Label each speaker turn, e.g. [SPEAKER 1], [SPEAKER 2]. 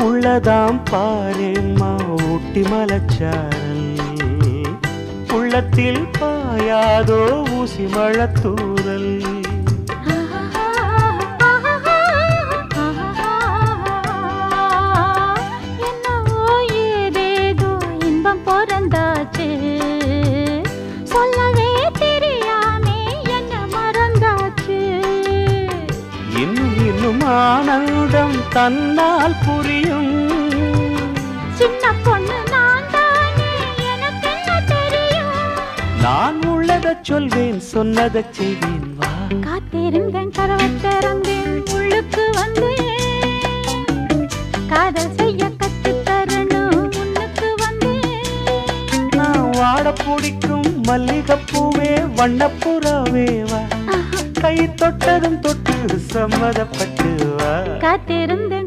[SPEAKER 1] உள்ளதாம் பாரேம்மா ஊட்டி மலச்சாரல் உள்ளத்தில் பாயாதோ ஊசி மழத்தூரல்
[SPEAKER 2] என்னவோ ஏதேதோ இன்பம் பிறந்தாச்சு சொல்லவே தெரியாமே என்ன மறந்தாச்சு
[SPEAKER 1] இன்னும் இன்னும் ஆனந்தம் தன்னால் புரியும்
[SPEAKER 2] சின்ன பொண்ணு நான் தானே எனக்கு என்ன தெரியும்
[SPEAKER 1] நான் உள்ளதை சொல்வேன் சொன்னதை செய்வேன் வா
[SPEAKER 2] காத்திருந்தேன் கதவை திறந்தேன் உள்ளுக்கு வந்தேன் காதல் செய்ய கற்றுத் தரணும் உன்னுக்கு வந்தேன்
[SPEAKER 1] நான் வாட பிடிக்கும் மல்லிகைப்பூவே வண்ணப்புறாவே வா கை தொட்டதும் தொட்டு சம்மதப்பட்டு வா
[SPEAKER 2] காத்திருந்தேன்